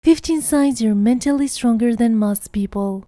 15 signs you're mentally stronger than most people.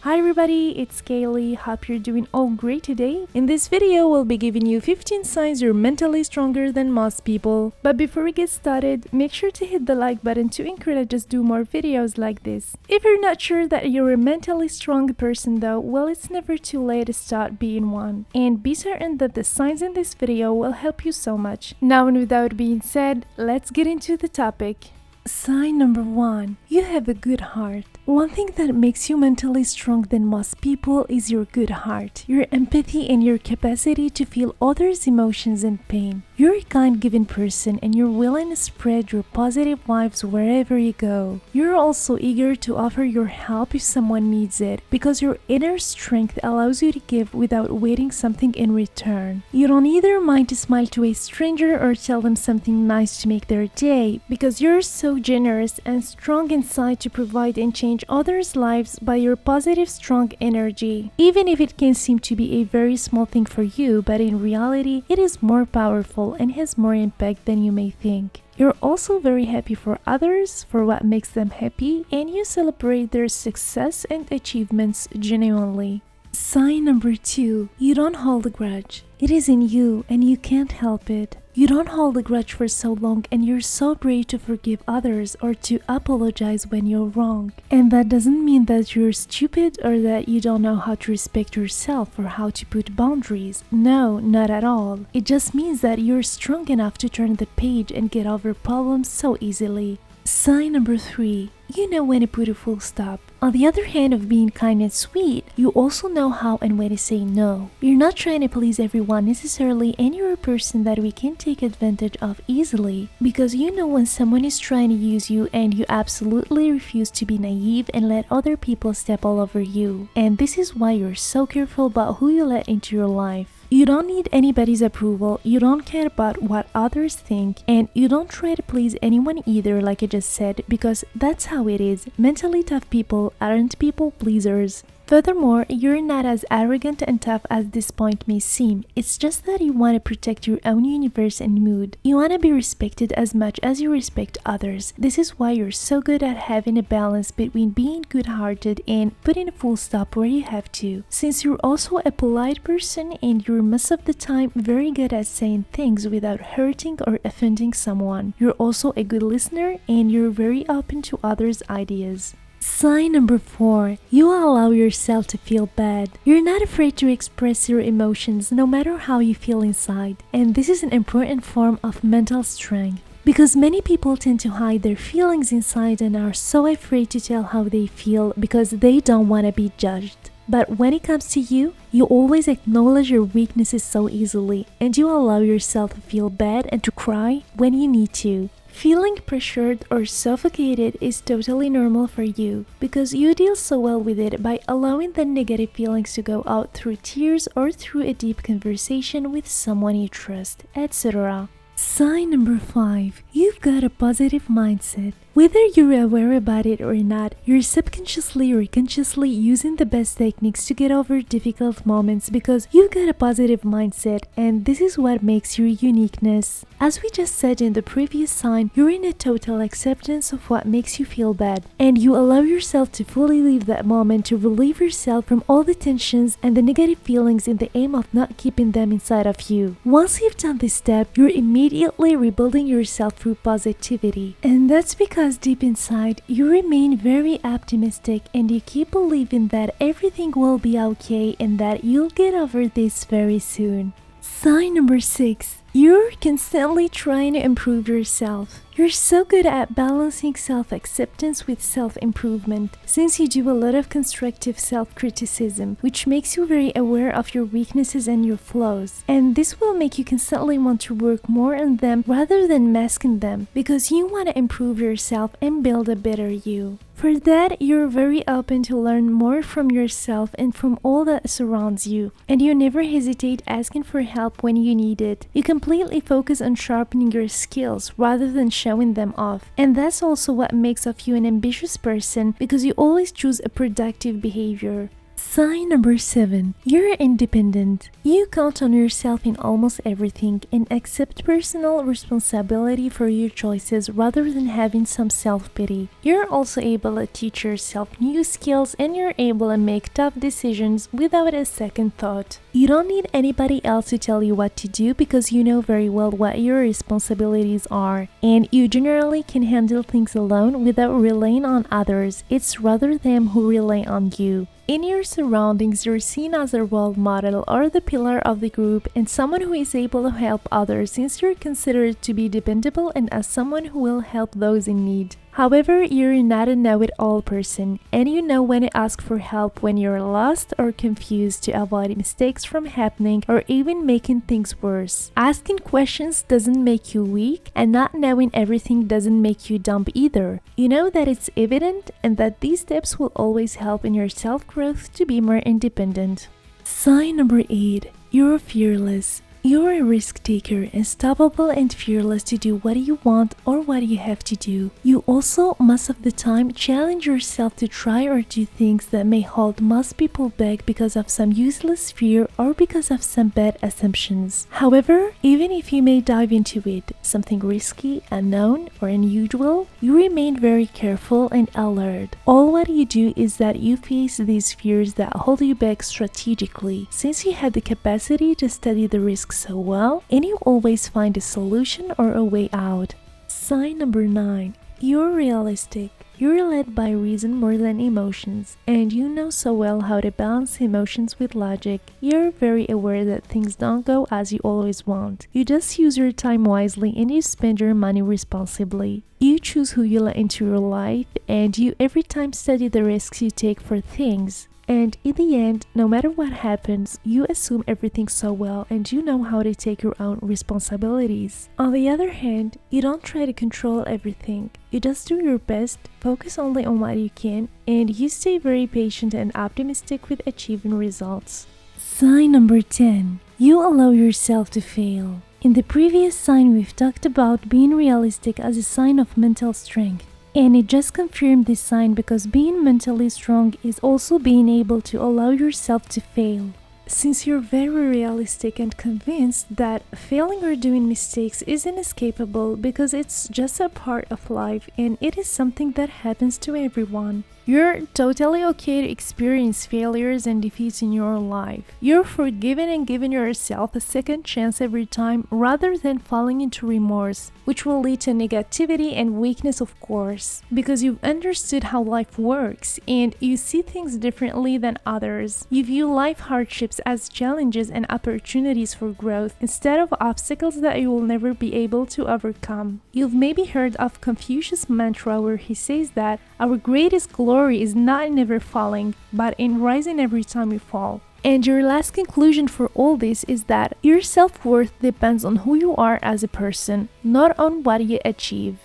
Hi everybody, it's Kaylee. Hope you're doing all great today. In this video, we'll be giving you 15 signs you're mentally stronger than most people. But before we get started, make sure to hit the like button to encourage us to do more videos like this. If you're not sure that you're a mentally strong person though, well, it's never too late to start being one. And be certain that the signs in this video will help you so much. Now, and without being said, let's get into the topic. Sign number 1. You have a good heart. One thing that makes you mentally strong than most people is your good heart, your empathy, and your capacity to feel others' emotions and pain. You're a kind-giving person and you're willing to spread your positive vibes wherever you go. You're also eager to offer your help if someone needs it because your inner strength allows you to give without waiting something in return. You don't either mind to smile to a stranger or tell them something nice to make their day because you're so generous and strong inside to provide and change others' lives by your positive, strong energy. Even if it can seem to be a very small thing for you, but in reality, it is more powerful and has more impact than you may think. You're also very happy for others, for what makes them happy, and you celebrate their success and achievements genuinely. Sign number 2. You don't hold a grudge. It is in you and you can't help it. You don't hold a grudge for so long and you're so brave to forgive others or to apologize when you're wrong. And that doesn't mean that you're stupid or that you don't know how to respect yourself or how to put boundaries. No, not at all. It just means that you're strong enough to turn the page and get over problems so easily. Sign number 3. You know when to put a full stop. On the other hand of being kind and sweet, you also know how and when to say no. You're not trying to please everyone necessarily, and you're a person that we can take advantage of easily because you know when someone is trying to use you and you absolutely refuse to be naive and let other people step all over you. And this is why you're so careful about who you let into your life. You don't need anybody's approval, you don't care about what others think, and you don't try to please anyone either, like I just said, because that's how it is. Mentally tough people aren't people pleasers. Furthermore, you're not as arrogant and tough as this point may seem. It's just that you want to protect your own universe and mood. You want to be respected as much as you respect others. This is why you're so good at having a balance between being good-hearted and putting a full stop where you have to. Since you're also a polite person and you're most of the time very good at saying things without hurting or offending someone. You're also a good listener and you're very open to others' ideas. Sign number 4. You allow yourself to feel bad. You're not afraid to express your emotions no matter how you feel inside. And this is an important form of mental strength. Because many people tend to hide their feelings inside and are so afraid to tell how they feel because they don't want to be judged. But when it comes to you, you always acknowledge your weaknesses so easily and you allow yourself to feel bad and to cry when you need to. Feeling pressured or suffocated is totally normal for you because you deal so well with it by allowing the negative feelings to go out through tears or through a deep conversation with someone you trust, etc. Sign number 5. You've got a positive mindset. Whether you're aware about it or not, you're subconsciously or consciously using the best techniques to get over difficult moments because you've got a positive mindset, and this is what makes your uniqueness. As we just said in the previous sign, you're in a total acceptance of what makes you feel bad, and you allow yourself to fully live that moment to relieve yourself from all the tensions and the negative feelings in the aim of not keeping them inside of you. Once you've done this step, you're immediately rebuilding yourself through positivity, and that's because deep inside, you remain very optimistic and you keep believing that everything will be okay and that you'll get over this very soon. Sign number 6. You're constantly trying to improve yourself. You're so good at balancing self-acceptance with self-improvement, since you do a lot of constructive self-criticism, which makes you very aware of your weaknesses and your flaws. And this will make you constantly want to work more on them rather than masking them, because you want to improve yourself and build a better you. For that, you're very open to learn more from yourself and from all that surrounds you, and you never hesitate asking for help when you need it. You completely focus on sharpening your skills rather than showing them off, and that's also what makes of you an ambitious person because you always choose a productive behavior. Sign number 7. You're independent. You count on yourself in almost everything and accept personal responsibility for your choices rather than having some self-pity. You're also able to teach yourself new skills and you're able to make tough decisions without a second thought. You don't need anybody else to tell you what to do because you know very well what your responsibilities are, and you generally can handle things alone without relying on others. It's rather them who rely on you. In your surroundings, you're seen as a role model or the pillar of the group and someone who is able to help others since you're considered to be dependable and as someone who will help those in need. However, you're not a know-it-all person, and you know when to ask for help when you're lost or confused to avoid mistakes from happening or even making things worse. Asking questions doesn't make you weak, and not knowing everything doesn't make you dumb either. You know that it's evident and that these steps will always help in your self-growth to be more independent. Sign number 8. You're fearless. You're a risk taker, unstoppable and fearless to do what you want or what you have to do. You also, most of the time, challenge yourself to try or do things that may hold most people back because of some useless fear or because of some bad assumptions. However, even if you may dive into it, something risky, unknown, or unusual, you remain very careful and alert. All what you do is that you face these fears that hold you back strategically, since you have the capacity to study the risks so well, and you always find a solution or a way out. Sign number 9. You're realistic. You're led by reason more than emotions, and you know so well how to balance emotions with logic. You're very aware that things don't go as you always want. You just use your time wisely and you spend your money responsibly. You choose who you let into your life, and you every time study the risks you take for things. And in the end, no matter what happens, you assume everything so well and you know how to take your own responsibilities. On the other hand, you don't try to control everything. You just do your best, focus only on what you can, and you stay very patient and optimistic with achieving results. Sign number 10. You allow yourself to fail. In the previous sign, we've talked about being realistic as a sign of mental strength. And it just confirmed this sign because being mentally strong is also being able to allow yourself to fail. Since you're very realistic and convinced that failing or doing mistakes is inescapable because it's just a part of life and it is something that happens to everyone. You're totally okay to experience failures and defeats in your life. You're forgiving and giving yourself a second chance every time rather than falling into remorse, which will lead to negativity and weakness, of course, because you've understood how life works and you see things differently than others. You view life hardships as challenges and opportunities for growth instead of obstacles that you will never be able to overcome. You've maybe heard of Confucius' mantra where he says that our greatest glory is not in never falling, but in rising every time you fall. And your last conclusion for all this is that your self-worth depends on who you are as a person, not on what you achieve.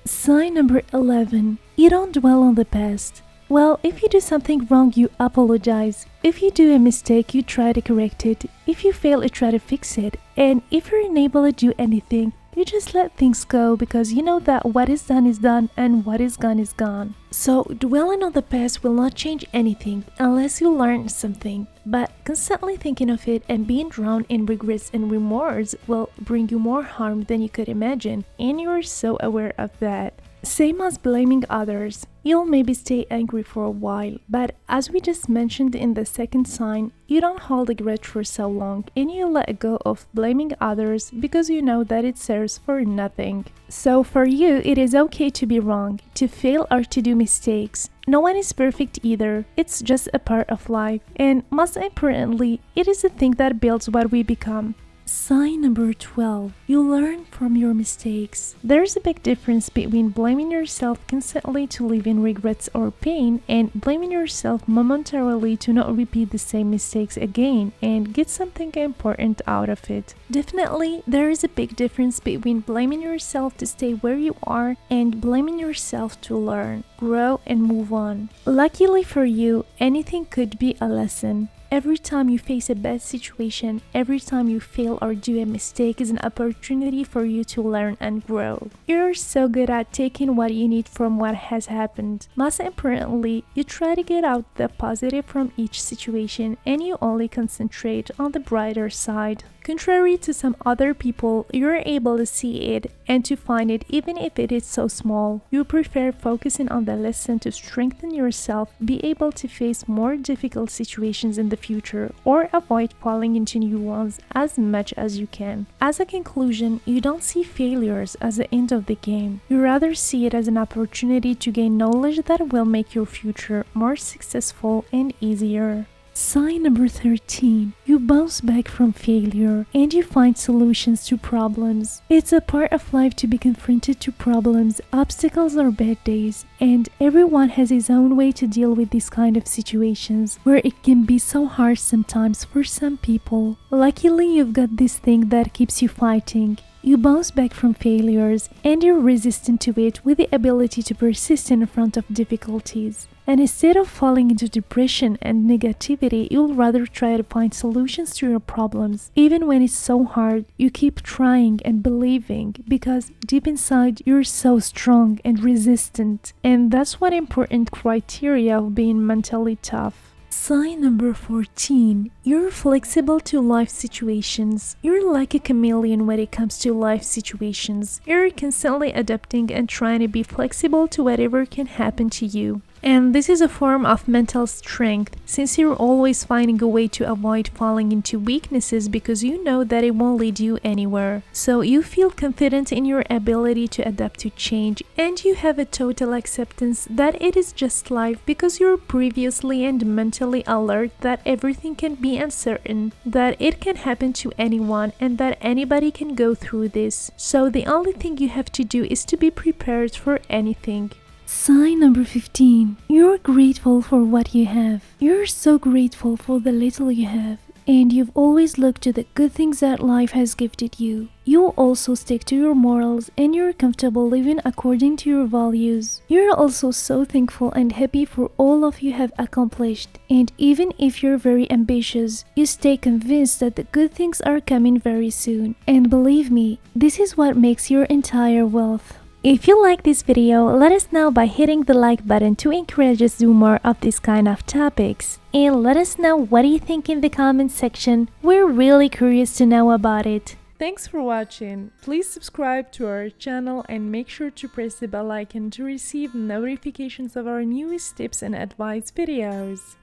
Sign number 11. You don't dwell on the past. Well, if you do something wrong, you apologize. If you do a mistake, you try to correct it. If you fail, you try to fix it. And if you're unable to do anything, you just let things go because you know that what is done and what is gone. So dwelling on the past will not change anything unless you learn something. But constantly thinking of it and being drowned in regrets and remorse will bring you more harm than you could imagine, and you are so aware of that. Same as blaming others. You'll maybe stay angry for a while, but as we just mentioned in the second sign, you don't hold a grudge for so long and you let go of blaming others because you know that it serves for nothing. So for you, it is okay to be wrong, to fail or to do mistakes. No one is perfect either. It's just a part of life, and most importantly, it is the thing that builds what we become. Sign number 12. You learn from your mistakes. There's a big difference between blaming yourself constantly to live in regrets or pain and blaming yourself momentarily to not repeat the same mistakes again and get something important out of it. Definitely, there is a big difference between blaming yourself to stay where you are and blaming yourself to learn. grow and move on. Luckily for you, anything could be a lesson. Every time you face a bad situation, every time you fail or do a mistake is an opportunity for you to learn and grow. You're so good at taking what you need from what has happened. Most importantly, you try to get out the positive from each situation and you only concentrate on the brighter side. Contrary to some other people, you're able to see it and to find it even if it is so small. You prefer focusing on the lesson to strengthen yourself, be able to face more difficult situations in the future, or avoid falling into new ones as much as you can. As a conclusion, you don't see failures as the end of the game. You rather see it as an opportunity to gain knowledge that will make your future more successful and easier. Sign number 13. You bounce back from failure and you find solutions to problems. It's a part of life to be confronted to problems, obstacles or bad days, and everyone has his own way to deal with these kind of situations where it can be so hard sometimes for some people. Luckily, you've got this thing that keeps you fighting. You bounce back from failures and you're resistant to it with the ability to persist in front of difficulties. And instead of falling into depression and negativity, you'll rather try to find solutions to your problems. Even when it's so hard, you keep trying and believing because deep inside you're so strong and resistant. And that's one important criteria of being mentally tough. Sign number 14. You're flexible to life situations. You're like a chameleon when it comes to life situations. You're constantly adapting and trying to be flexible to whatever can happen to you. And this is a form of mental strength, since you're always finding a way to avoid falling into weaknesses because you know that it won't lead you anywhere. So you feel confident in your ability to adapt to change, and you have a total acceptance that it is just life because you're previously and mentally alert that everything can be uncertain, that it can happen to anyone, and that anybody can go through this. So the only thing you have to do is to be prepared for anything. Sign number 15. You're grateful for what you have. You're so grateful for the little you have, and you've always looked to the good things that life has gifted you. You also stick to your morals and you're comfortable living according to your values. You're also so thankful and happy for all of you have accomplished, and even if you're very ambitious, you stay convinced that the good things are coming very soon. And believe me, this is what makes your entire wealth. If you like this video, let us know by hitting the like button to encourage us to do more of this kind of topics. And let us know what you think in the comment section. We're really curious to know about it. Thanks for watching. Please subscribe to our channel and make sure to press the bell icon to receive notifications of our newest tips and advice videos.